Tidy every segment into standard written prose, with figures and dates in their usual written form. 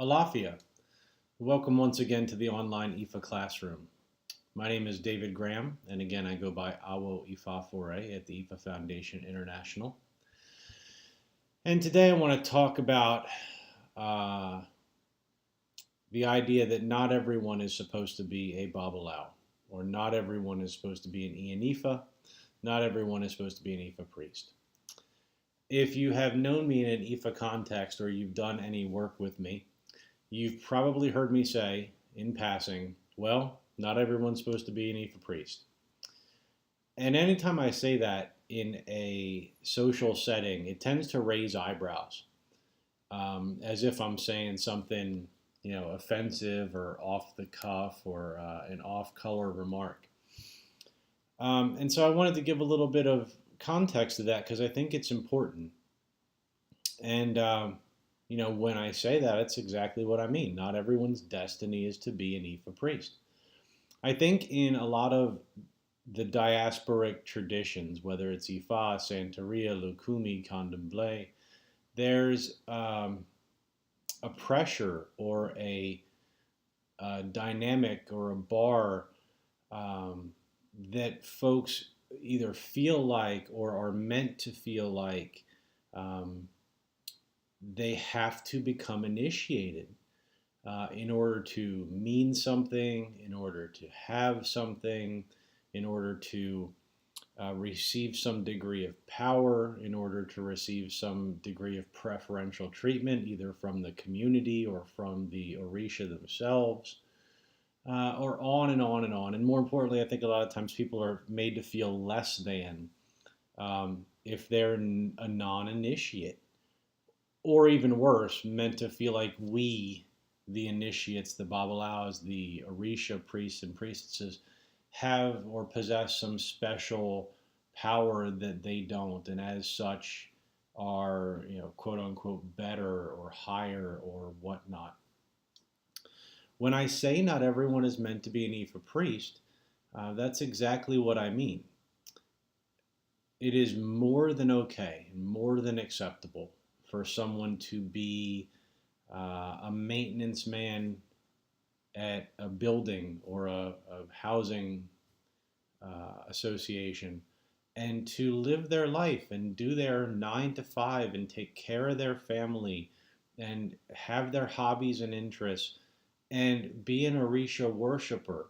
Alafia. Welcome once again to the online Ifa classroom. My name is David Graham, and again I go by Awo Ifa Foray at the Ifa Foundation International. And today I want to talk about the idea that not everyone is supposed to be a Babalawo, or not everyone is supposed to be an Ian Ifa, not everyone is supposed to be an Ifa priest. If you have known me in an Ifa context or you've done any work with me, you've probably heard me say in passing, well, not everyone's supposed to be an Ifa priest. And anytime I say that in a social setting, it tends to raise eyebrows, as if I'm saying something, offensive or off the cuff or an off-color remark. And so I wanted to give a little bit of context to that because I think it's important. And when I say that, it's exactly what I mean. Not everyone's destiny is to be an Ifa priest. I think in a lot of the diasporic traditions, whether it's Ifa, Santeria, Lukumi, Candomblé, there's a pressure or a dynamic or a bar that folks either feel like or are meant to feel like they have to become initiated in order to mean something, in order to have something, in order to receive some degree of power, in order to receive some degree of preferential treatment, either from the community or from the Orisha themselves, or on and on and on. And more importantly, I think a lot of times people are made to feel less than if they're a non-initiate. Or even worse, meant to feel like we, the initiates, the Babalawos, the Orisha priests and priestesses, have or possess some special power that they don't, and as such are, quote unquote, better or higher or whatnot. When I say not everyone is meant to be an Ifa priest, that's exactly what I mean. It is more than okay, more than acceptable for someone to be a maintenance man at a building or a housing association and to live their life and do their 9 to 5 and take care of their family and have their hobbies and interests and be an Orisha worshiper,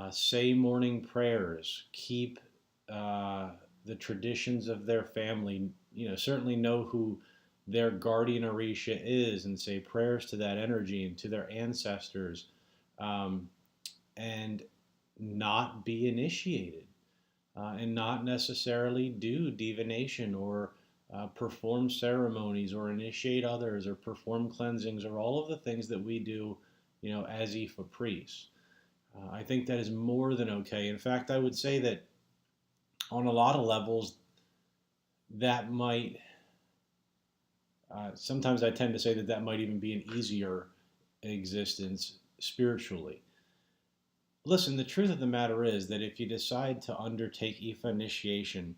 say morning prayers, keep the traditions of their family, certainly know who their guardian Orisha is and say prayers to that energy and to their ancestors, and not be initiated, and not necessarily do divination or perform ceremonies or initiate others or perform cleansings or all of the things that we do, as Ifa priests. I think that is more than okay. In fact, I would say that on a lot of levels, that might sometimes I tend to say that might even be an easier existence spiritually. Listen, the truth of the matter is that if you decide to undertake Ifa initiation,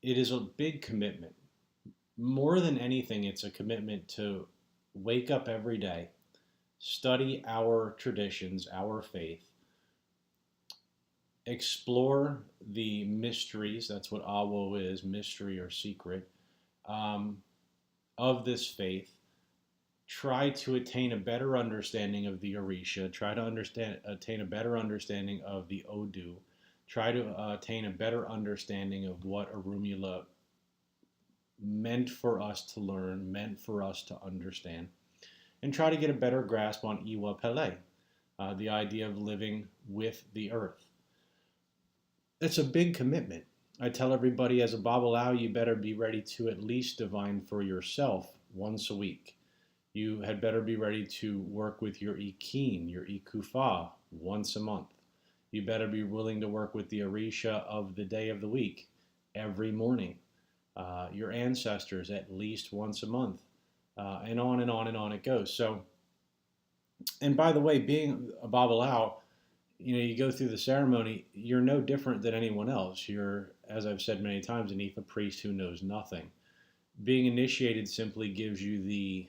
it is a big commitment. More than anything, it's a commitment to wake up every day, study our traditions, our faith, explore the mysteries, that's what Awo is, mystery or secret, of this faith, try to attain a better understanding of the Orisha, try to attain a better understanding of the Odu, try to attain a better understanding of what Orunmila meant for us to learn, meant for us to understand, and try to get a better grasp on Iwa Pele, the idea of living with the earth. It's a big commitment. I tell everybody as a Babalawo, you better be ready to at least divine for yourself once a week. You had better be ready to work with your Ikin, your Ikufa, once a month. You better be willing to work with the Orisha of the day of the week, every morning. Your ancestors at least once a month, and on and on and on it goes. So, and by the way, being a Babalawo, you go through the ceremony, you're no different than anyone else. You're, as I've said many times, an Ifa priest who knows nothing. Being initiated simply gives you the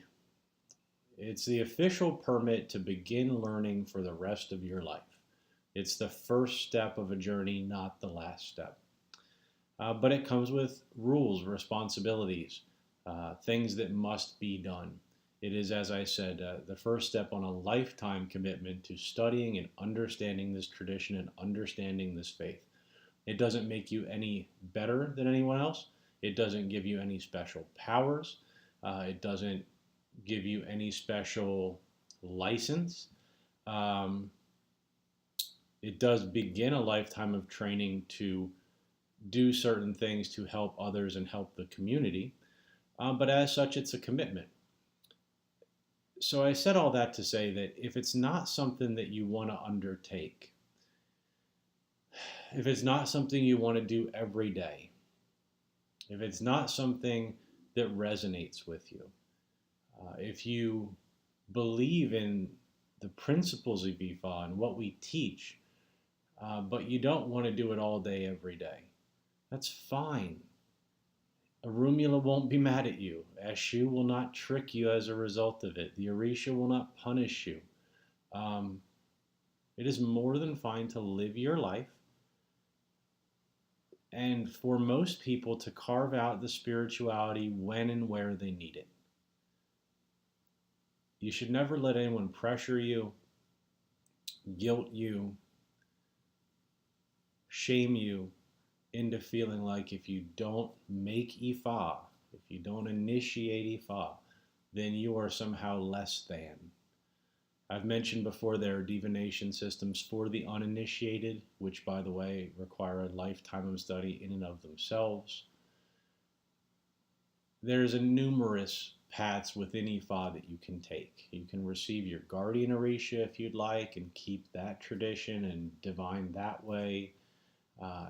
It's the official permit to begin learning for the rest of your life. It's the first step of a journey, not the last step. But it comes with rules, responsibilities, things that must be done. It is, as I said, the first step on a lifetime commitment to studying and understanding this tradition and understanding this faith. It doesn't make you any better than anyone else. It doesn't give you any special powers. It doesn't give you any special license. Um, it does begin a lifetime of training to do certain things to help others and help the community. But as such, it's a commitment. So I said all that to say that if it's not something that you want to undertake, if it's not something you want to do every day, if it's not something that resonates with you, if you believe in the principles of Ifa and what we teach, but you don't want to do it all day, every day, that's fine. Arumula won't be mad at you. Eshu will not trick you as a result of it. The Orisha will not punish you. It is more than fine to live your life, and for most people to carve out the spirituality when and where they need it. You should never let anyone pressure you, guilt you, shame you into feeling like if you don't make Ifa, if you don't initiate Ifa, then you are somehow less than. I've mentioned before there are divination systems for the uninitiated, which, by the way, require a lifetime of study in and of themselves. There's numerous paths within Ifa that you can take. You can receive your guardian Orisha if you'd like and keep that tradition and divine that way.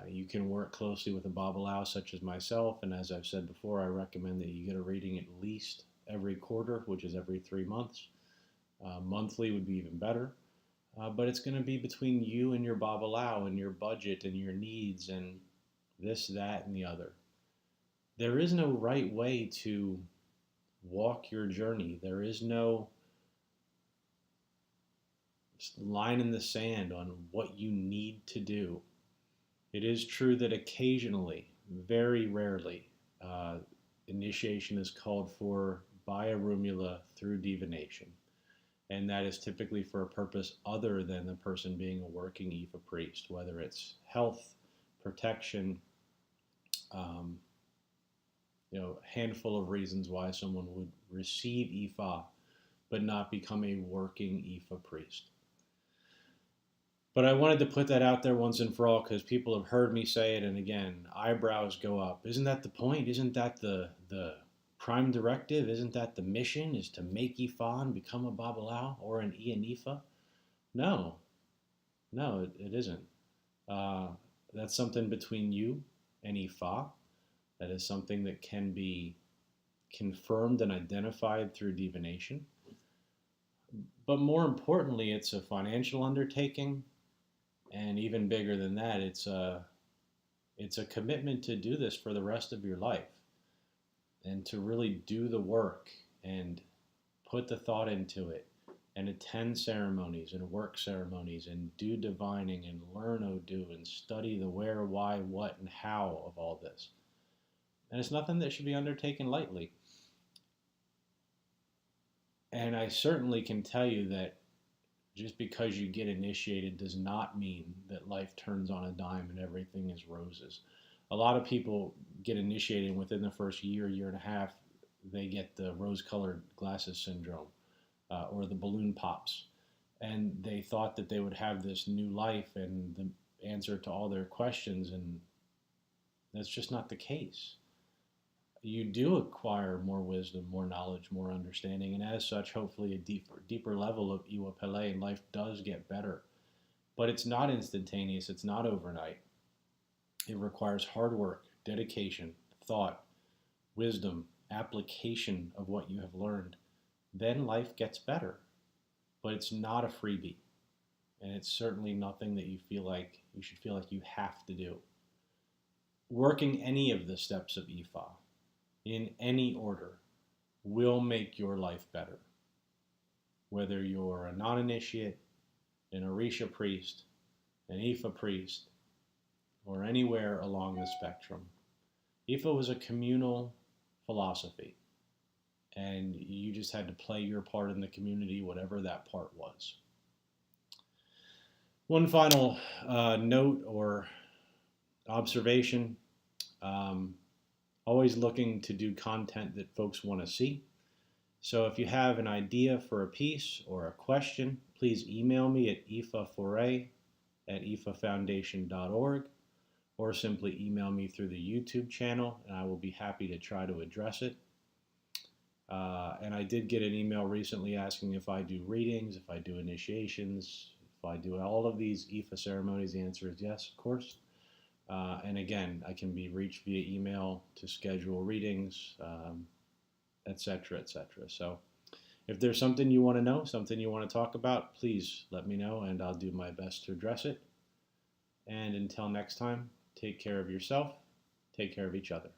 You can work closely with a Babalawo such as myself, and as I've said before, I recommend that you get a reading at least every quarter, which is every 3 months. Monthly would be even better, but it's going to be between you and your Babalawo and your budget and your needs and this, that, and the other. There is no right way to walk your journey. There is no line in the sand on what you need to do. It is true that occasionally, very rarely, initiation is called for by Arumula through divination. And that is typically for a purpose other than the person being a working Ifa priest, whether it's health, protection, a handful of reasons why someone would receive Ifa but not become a working Ifa priest. But I wanted to put that out there once and for all because people have heard me say it, and again, eyebrows go up. Isn't that the point? Isn't that the prime directive? Isn't that the mission, is to make Ifa and become a Babalawo or an Ifa? No, it isn't. That's something between you and Ifa. That is something that can be confirmed and identified through divination. But more importantly, it's a financial undertaking. And even bigger than that, it's a commitment to do this for the rest of your life and to really do the work and put the thought into it and attend ceremonies and work ceremonies and do divining and learn Odu and study the where, why, what, and how of all this. And it's nothing that should be undertaken lightly. And I certainly can tell you that just because you get initiated does not mean that life turns on a dime and everything is roses. A lot of people get initiated and within the first year, year and a half, they get the rose-colored glasses syndrome or the balloon pops. And they thought that they would have this new life and the answer to all their questions, and that's just not the case. You do acquire more wisdom, more knowledge, more understanding, and as such, hopefully a deeper level of Iwa Pele, and life does get better. But it's not instantaneous, it's not overnight. It requires hard work, dedication, thought, wisdom, application of what you have learned. Then life gets better. But it's not a freebie. And it's certainly nothing that you should feel like you have to do. Working any of the steps of Ifa in any order will make your life better. whether you're a non-initiate, an Orisha Priest, an Ifa Priest, or anywhere along the spectrum. Ifa was a communal philosophy, and you just had to play your part in the community, whatever that part was. One final note or observation, always looking to do content that folks want to see. So if you have an idea for a piece or a question, please email me at ifaforay@ifafoundation.org, or simply email me through the YouTube channel, and I will be happy to try to address it. And I did get an email recently asking if I do readings, if I do initiations, if I do all of these Ifa ceremonies. The answer is yes, of course. And again, I can be reached via email to schedule readings, etc., etc. So if there's something you want to know, something you want to talk about, please let me know, and I'll do my best to address it. And until next time, take care of yourself, take care of each other.